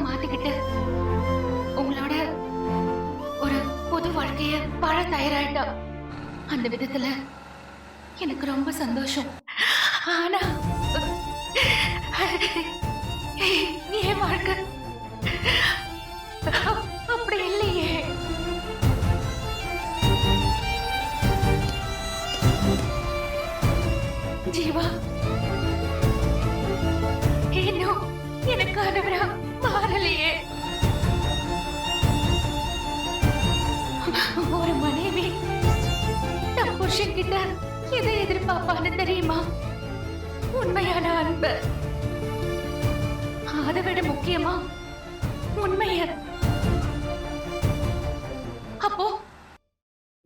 மாத்திக்கிட்டு உங்களோட ஒரு புது வாழ்க்கைய வாழ தயாராயிட்டா. அந்த விதத்துல எனக்கு ரொம்ப சந்தோஷம். ஆனா என் வாழ்க்கை அப்படி இல்லையே. ஜீவா இன்னும் எனக்கானவரா மாறலையே. ஒரு மனைவி தன் புருஷன் கிட்ட எதை எதிர்பார்ப்பான்னு தெரியுமா? உண்மையான அன்பு. அதை விட முக்கியமா உண்மைய. அப்போ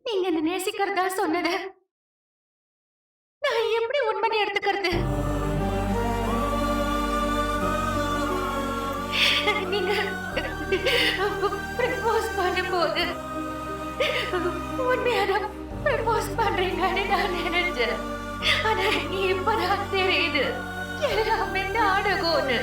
நீங்க என்ன நேசிக்கிறதா சொன்னது நான் எப்படி உண்மையை எடுத்துக்கிறது? நீங்க ப்ரப்போஸ் பண்ணும்போது உண்மையான ப்ரப்போஸ் பண்றீங்கன்னு நான் நினைச்சேன். ஆனா இப்பதான் தெரியுது எல்லாமே நாடகம்னு.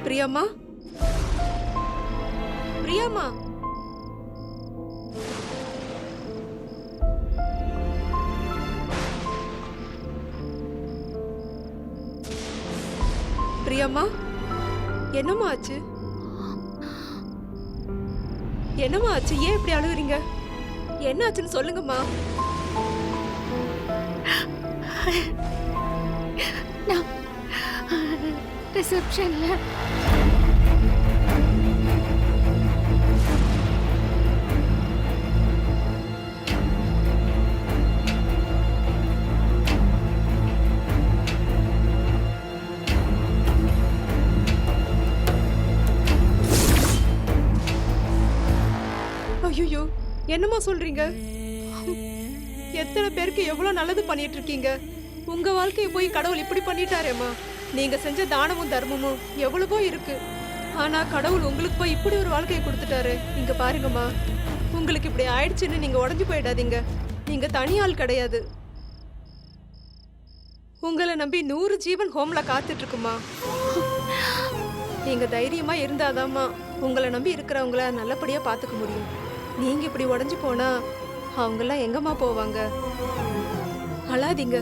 பிரியம்மா, பிரியம்மா, பிரியம்மா, என்னம்மா ஆச்சு? என்னம்மா ஆச்சு? ஏன் இப்படி அழுகுறீங்க? என்ன ஆச்சுன்னு சொல்லுங்கம்மா. ரிசப்ஷன்ல ஐயோ, என்னம்மா சொல்றீங்க? எத்தனை பேருக்கு எவ்வளவு நல்லது பண்ணிட்டு இருக்கீங்க. உங்க வாழ்க்கையை போய் கடவுள் இப்படி பண்ணிட்டாரேம்மா. நீங்க செஞ்ச தானமும் தர்மமும் எவ்வளவோ இருக்கு. ஆனா கடவுள் உங்களுக்கு போய் இப்படி ஒரு வாழ்க்கையை கொடுத்துட்டாரு. இங்க பாருங்கம்மா, உங்களுக்கு இப்படி ஆயிடுச்சுன்னு நீங்க உடஞ்சு போயிடாதீங்க. நீங்க தனியாள் கிடையாது. உங்களை நம்பி 100 ஜீவன் ஹோம்ல காத்துட்டு இருக்குமா. நீங்க தைரியமா இருந்தாதாம்மா உங்களை நம்பி இருக்கிறவங்கள நல்லபடியா பாத்துக்க முடியும். நீங்க இப்படி உடஞ்சு போனா அவங்கெல்லாம் எங்கம்மா போவாங்க? அழாதீங்க.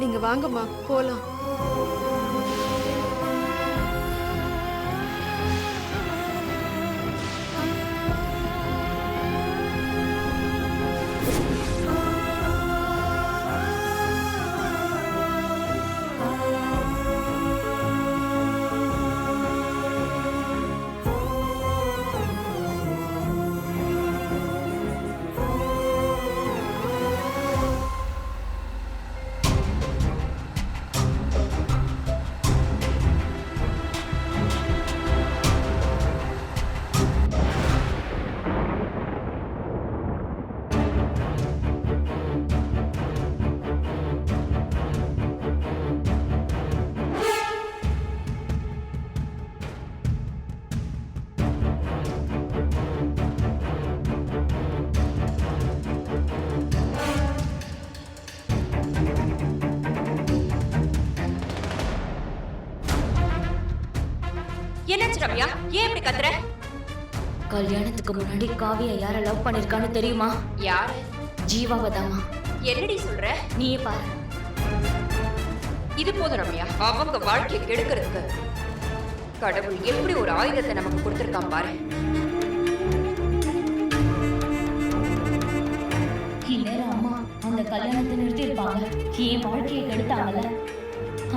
நீங்க வாங்கம்மா, போலாம். என்னாச்சு ரம்யா? ஏன் இப்படி கத்துற? கல்யாணத்துக்கு முன்னாடி காவியா யார லவ் பண்ணிருக்கான்னு தெரியுமா? யாரு? ஜீவாவதாமா. என்னடி சொல்ற? நீயே பாரு. இது போதும் ரம்யா, அவங்க வாழ்க்கையை கெடுக்கிறதுக்கு கடவுள் எப்படி ஒரு ஆயுதத்தை நமக்கு கொடுத்திருக்கான் பாரு. இந்நேரம் அம்மா அந்த கல்யாணத்தை நிறுத்தி இருப்பாங்க. என் வாழ்க்கையை கெடுத்தாங்கல்ல,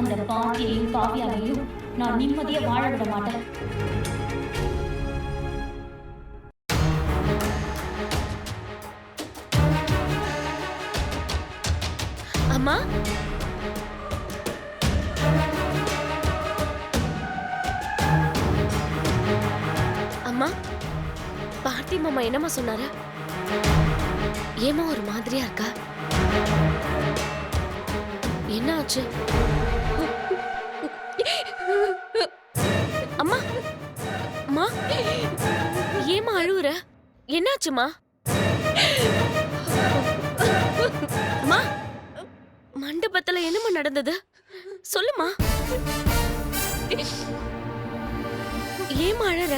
அந்த பாட்டியையும் காவியாவையும் நான் நிம்மதியா வாழ விட மாட்டேன். அம்மா, அம்மா, பார்த்தி மாமா என்னம்மா சொன்னாரு? ஏமா ஒரு மாதிரியா இருக்கா? என்ன ஆச்சு? அம்மா, அம்மா, ஏமா அழுவுற? என்னாச்சுமா? அம்மா, மண்டபத்துல என்னம்மா நடந்தது? சொல்லுமா. ஏமா அழற?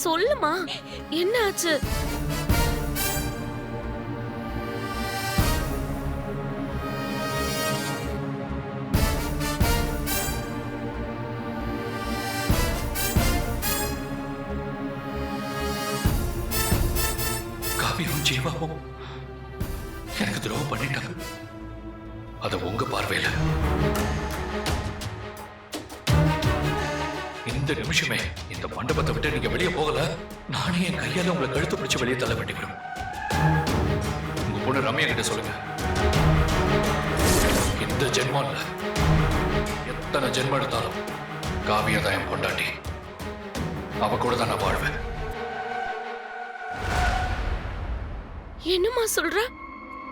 சொல்லுமா, என்ன ஆச்சு? காவியும் ஜீவாவும் எனக்கு துரோகம் பண்ணிட்டாங்க. அது உங்க பார்வையில இந்த நிமிஷமே இந்த மண்டபத்தை விட்டு நீங்க வெளியே போகல, நானே என் கையால உங்களை கழுத்து பிடிச்சு வெளியே தள்ள வேண்டி வரும். உங்க பொண்ணு ரம்யா கிட்ட சொல்லுங்க, இந்த ஜென்மம் இல்ல, எத்தனை ஜென்மம் எடுத்தாலும் காவியா தான் என் பொண்டாட்டி. அவ கூட தான் நான் வாழ்வேன். என்னம்மா சொல்ற?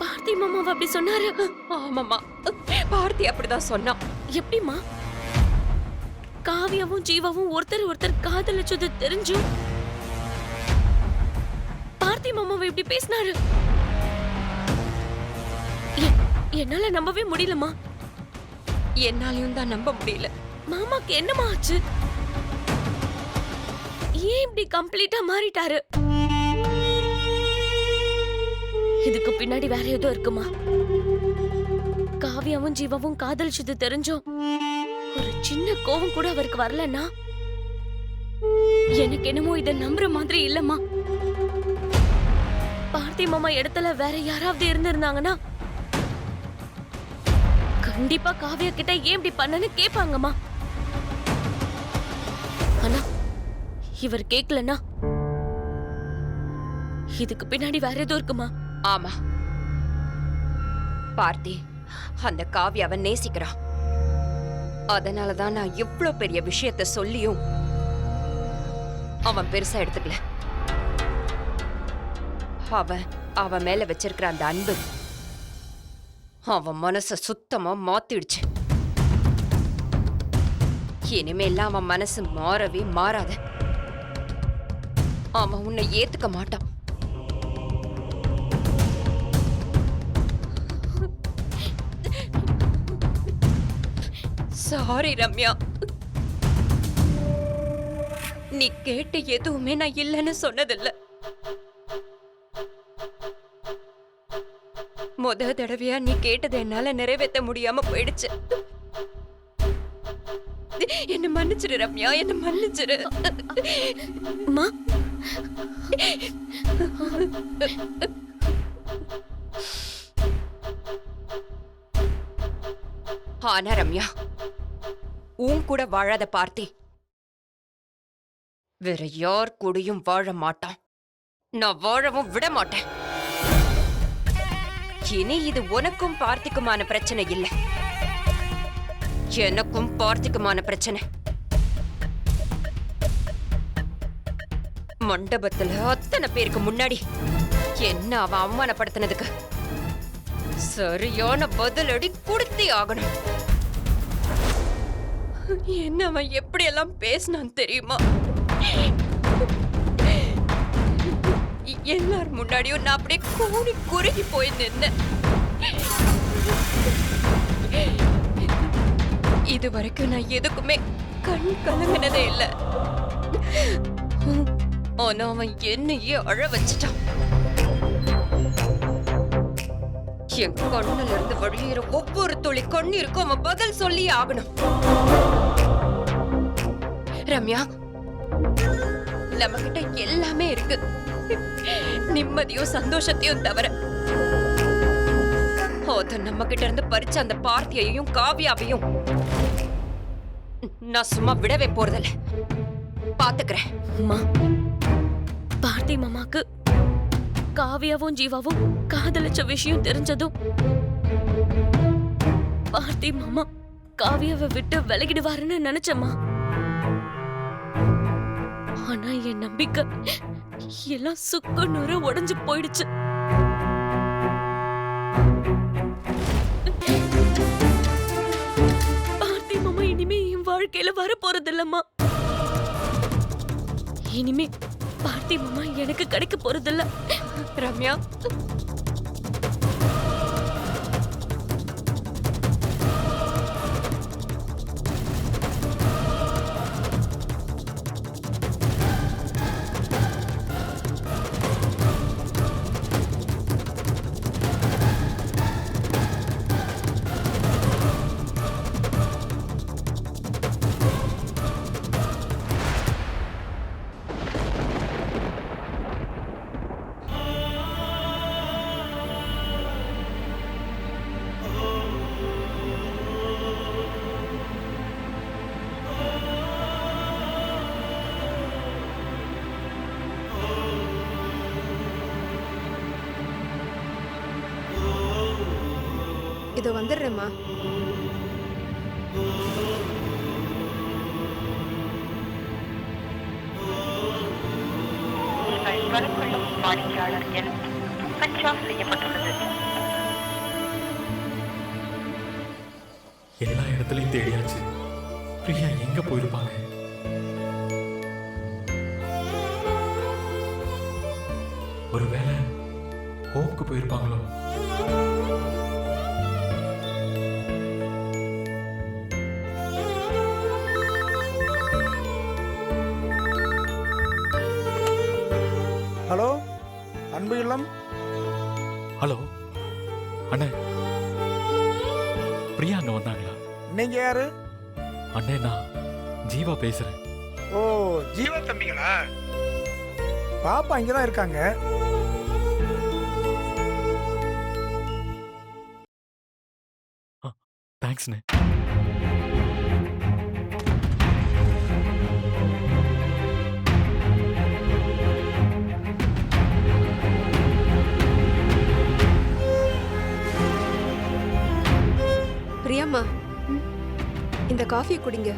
பார்த்தி மாமாவை அப்படி சொன்னாரு? ஆமாமா, பார்த்தி அப்படிதான் சொன்னான். எப்படிம்மா? காவியாவும் ஜீவாவும் ஒருத்தர் ஒருத்தர் காதலிச்சது தெரிஞ்சும் பார்த்தி மாமாவை இப்படி பேசினாரு? என்னால நம்பவே முடியலம்மா. என்னாலையும் தான் நம்ப முடியல. மாமாக்கு என்னம்மா ஆச்சு? ஏன் இப்படி கம்ப்ளீட்டா மாறிட்டாரு? இதுக்கு பின்னாடி வேற ஏதோ இருக்குமா? காவியாவும் ஜீவாவும் காதலிச்சது தெரிஞ்சும் ஒரு சின்ன கோவம் கூட அவருக்கு வரலன்னா எனக்கு என்னமோ இத நம்புற மாதிரி இல்லம்மா. பார்த்தி மாமா இடத்துல வேற யாராவது இருந்திருந்தாங்கன்னா கண்டிப்பா காவியா கிட்ட ஏன் இப்படி பண்ணனு கேட்பாங்கம்மா. ஆனா இவர் கேட்கலன்னா இதுக்கு பின்னாடி வேற ஏதோ இருக்குமா? ஆமா, பார்த்தி அந்த காவியாவை நேசிக்கிறான். அதனாலதான் நான் இவ்வளவு பெரிய விஷயத்த சொல்லியும் அவன் பெருசா எடுத்துக்கல. அவன் மேல வச்சிருக்கிற அந்த அன்பு அவன் மனச சுத்தமா மாத்திடுச்சு. இனிமேலாம் அவன் மனசு மாறவே மாறாத. அவன் உன்னை ஏத்துக்க மாட்டான். சாரி ரம்யா, நீ கேட்ட எதுவுமே நான் இல்லைன்னு சொன்னதில்ல. முத தடவையா நீ கேட்டதை என்னால நிறைவேற்ற முடியாம போயிடுச்சு. என்ன மன்னிச்சிரு ரம்யா, என்ன மன்னிச்சிரு. அம்மா, ஆனா ரம்யா, உன் கூட வாழாத பார்த்தி வேற யார் கூடயும் வாழ மாட்டான். நான் வாழவும் விட மாட்டேன். இனி இது உனக்கும் பார்த்திக்குமான பிரச்சனை இல்ல, எனக்கும் பார்த்திக்குமான பிரச்சனை. மண்டபத்துல அத்தனை பேருக்கு முன்னாடி என்ன அவன் அவமானப்படுத்தினதுக்கு சரியான பதிலடி கொடுத்தே ஆகணும். என்ன அவன் எப்படி எல்லாம் பேசினான் தெரியுமா? எல்லார் முன்னாடியும் நான் அப்படியே கூடி குறுகி போய் நின்னேன். இது வரைக்கும் நான் எதுக்குமே கண் கலங்கினதே இல்ல. ஆனா அவன் என்னையே அழ வச்சுட்டான். என் கண்ணுல இருந்து வழியிற ஒவ்வொரு துளி கண்ணீருக்கும் அவன் பதில் சொல்லி ஆகணும். ரம்யா, நம்ம கிட்ட எல்லாமே இருக்கு, நிம்மதியும் சந்தோஷத்தையும் தவிர. அத நம்ம கிட்ட இருந்து பறிச்ச அந்த பார்த்தியையும் காவியாவையும் நான் சும்மா விடவே போறதில்ல. பாத்துக்கிறேன். அம்மா, பார்த்தி மாமாக்கு காவியாவும் ஜீவாவும் காதலிச்ச விஷயம் தெரிஞ்சதும் பார்த்தி மாமா காவியாவை விட்டு விலகிடுவாருன்னு நினைச்சம்மா. ஆனா என் நம்பிக்கை எல்லாம் சுக்கு நூறு உடைஞ்சு போயிடுச்சு. பார்த்தி மாமா இனிமே என் வாழ்க்கையில வர போறதில்லம்மா. இனிமே பார்த்தி மாமா எனக்கு கிடைக்க போறதில்ல. ரம்யா, இதோ வந்துடுறேம்மா. நீங்கள் வரக்கொள்ளும் வாடிக்கையாளர் எண் ஸ்விட்ச் ஆஃப் செய்யப்பட்டுள்ளது. எல்லா இடத்துலையும் தேடியாச்சு. பிரியா எங்க போயிருப்பாங்க? ஒருவேளை ஹோம்க்கு போயிருப்பாங்களோ? ஹலோ, அன்பு இல்லம். ஹலோ அண்ணே, பிரியா அங்க வந்தாங்களா? நீங்க யாரு? அண்ணே, நான் ஜீவா பேசுறேன். ஓ, ஜீவா தம்பிங்களா? பாப்பா இங்கதான் இருக்காங்க. தேங்க்ஸ்ண்ணே. பிரியாம்மா, இந்த காஃபி குடிங்க.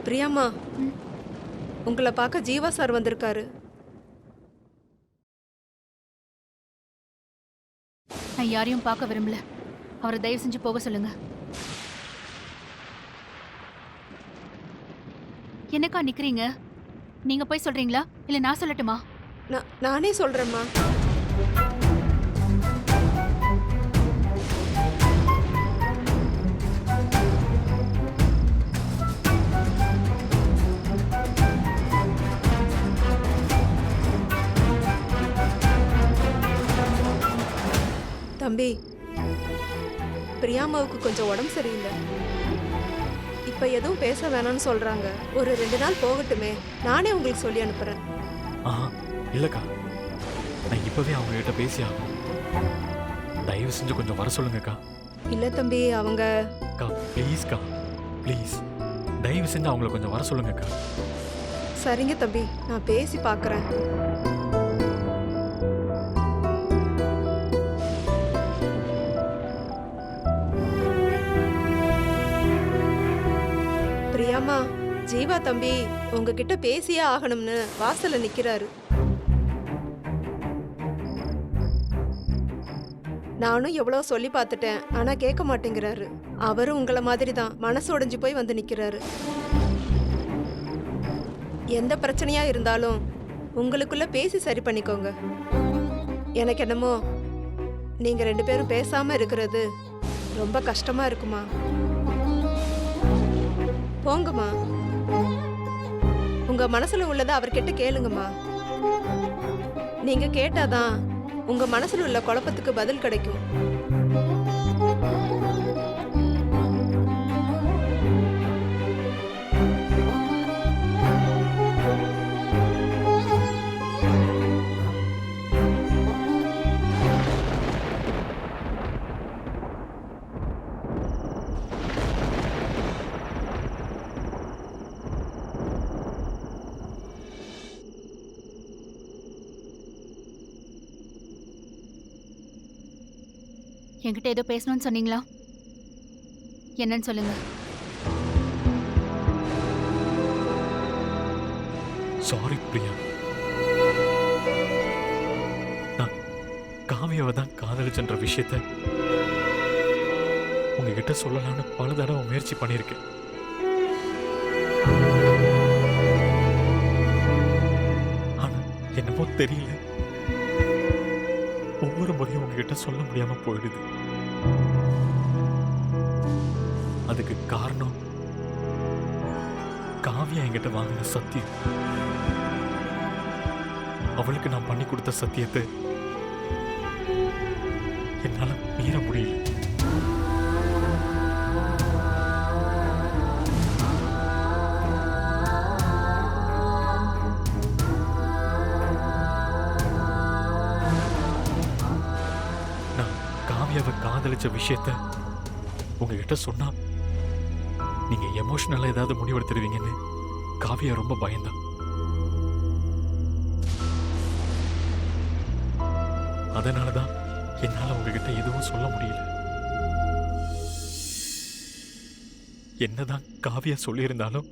பிரியாம்மா, உங்களை பார்க்க ஜீவா சார் வந்திருக்காரு. நான் யாரையும் பார்க்க விரும்பல. அவரை தயவு செஞ்சு போக சொல்லுங்க. என்னக்கா நிக்கிறீங்க? நீங்க போய் சொல்றீங்களா இல்ல நான் சொல்லட்டுமா? நானே சொல்றேம்மா. தம்பி, பிரியாமாவுக்கு கொஞ்சம் உடம்பு சரியில்லை. இப்ப எதுவும் பேச வேணாம்னு சொல்றாங்க. ஒரு 2 நாள் போகட்டுமே, நானே உங்களுக்கு சொல்லி அனுப்புறேன். இல்லக்கா, நான் இப்பவே அவங்க கிட்ட பேசி ஆகும். தயவு செஞ்சு கொஞ்சம் வர சொல்லுங்கக்கா. இல்ல தம்பி, அவங்க அக்கா ப்ளீஸ்க்கா, ப்ளீஸ் தயவு செஞ்சு அவங்கள கொஞ்சம் வர சொல்லுங்கக்கா. சரிங்க தம்பி, நான் பேசி பார்க்கறேன். பிரியாமா, ஜீவா தம்பி உங்ககிட்ட பேசியே ஆகணும்னு வாசல்ல நிக்கிறாரு. நானும் எவ்வளவு சொல்லி பார்த்துட்டேன், ஆனா கேட்க மாட்டேங்கிறாரு. அவரும் உங்களை மாதிரி தான் மனசு உடைஞ்சு போய் வந்து நிக்கிறாரு. எந்த பிரச்சனையா இருந்தாலும் உங்களுக்குள்ள பேசி சரி பண்ணிக்கோங்க. எனக்கு என்னமோ நீங்க 2 பேரும் பேசாம இருக்கிறது ரொம்ப கஷ்டமா இருக்குமா. போங்கம்மா, உங்க மனசுல உள்ளதை அவர்கிட்ட கேளுங்கம்மா. நீங்க கேட்டாதான் உங்க மனசுல உள்ள குழப்பத்துக்கு பதில் கிடைக்கும். என்கிட்ட ஏதோ பேசணும்னு சொன்னீங்களா? என்னன்னு சொல்லுங்க. சாரி பிரியா, நான் காவியாவை தான் காதலிச்சன்ற விஷயத்த உங்ககிட்ட சொல்லலான்னு பல தடவை முயற்சி பண்ணியிருக்கேன். ஆனா என்னமோ தெரியல, ஒவ்வொரு முறையும் உங்ககிட்ட சொல்ல முடியாம போயிடுது. அதுக்கு காரணம் காவியா என்கிட்ட வாங்கின சத்தியம். அவளுக்கு நான் பண்ணி கொடுத்த சத்தியத்தை என்னால மீற முடியல. நான் காவியாவை காதலிச்ச விஷயத்த உங்ககிட்ட சொன்னா நீங்க எமோஷனலா ஏதாவது முடிவெடுத்துருவீங்கன்னு காவியா ரொம்ப பயந்தான். அதனாலதான் என்னால உங்ககிட்ட எதுவும் சொல்ல முடியல. என்னதான் காவியா சொல்லியிருந்தாலும்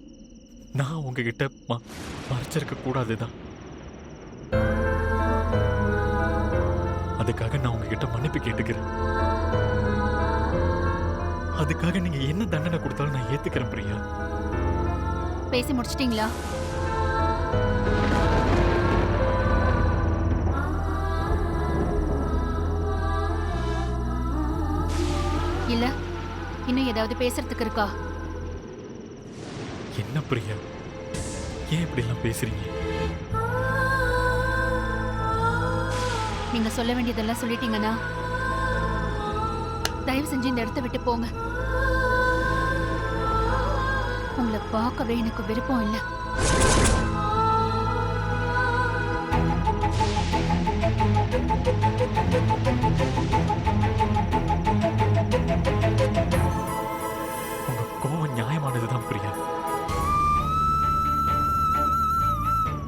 நான் உங்ககிட்ட மறைச்சிருக்க கூடாதுதான். அதுக்காக நான் உங்ககிட்ட மன்னிப்பு கேட்டுக்கிறேன். அதுக்காக நீங்க என்ன தண்டனை கொடுத்தாலும் நான் ஏத்துக்கிறேன் பிரியா. பேசி முடிச்சிட்டீங்களா? இல்ல இன்னும் ஏதாவது பேசுறதுக்கு இருக்கா? என்ன பிரியா, ஏன் இப்படி எல்லாம் பேசுறீங்க? நீங்க சொல்ல வேண்டியதெல்லாம் சொல்லிட்டீங்கன்னா தயவு செஞ்சு இந்த இடத்த விட்டு போங்க. உங்களை பார்க்கவே எனக்கு விருப்பம் இல்லை. உங்க கோவம் நியாயமானதுதான் பிரியா.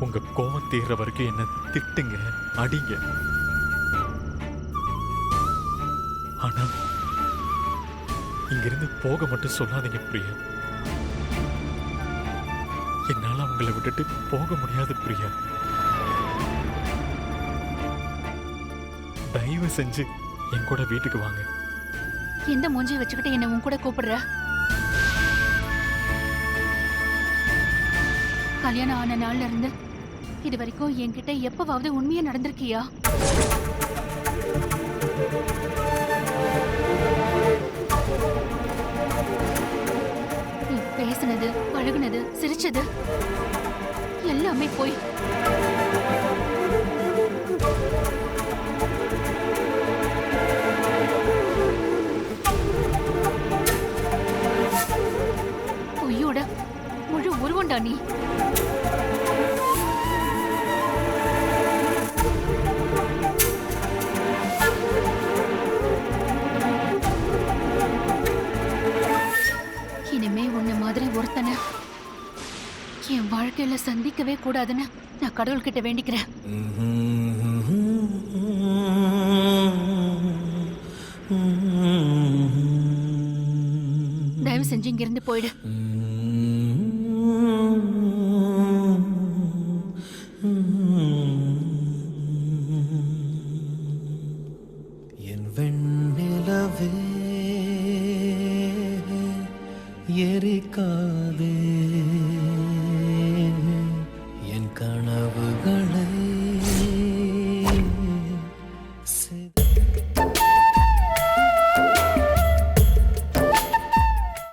உங்க கோவம் தீர்ற வரைக்கும் என்ன திட்டுங்க, அடிங்க. ஆனா இங்கிருந்து போக மட்டும் சொல்லாதீங்க பிரியா. என்னால உங்களை விட்டுட்டு போக முடியாது பிரியா. தயவு செஞ்சு என் கூட வீட்டுக்கு வாங்க. எந்த மூஞ்சியை வச்சுக்கிட்டு என்ன உன் கூட கூப்பிடுற? கல்யாணம் ஆன நாள்ல இருந்து இது வரைக்கும் என்கிட்ட எப்பவாவது உண்மையா நடந்திருக்கியா? நீ பேசுனது, பழகுனது, சிரிச்சது எல்லாமே போய். பொய்யோட முழு உருவண்டா நீ. சந்திக்கவே கூடாதுன்னு நான் கடவுள்கிட்ட வேண்டிக்கிறேன். தயவு செஞ்சு இங்கிருந்து போயிடு. என் வெண்ணிலவே எரிக்காதே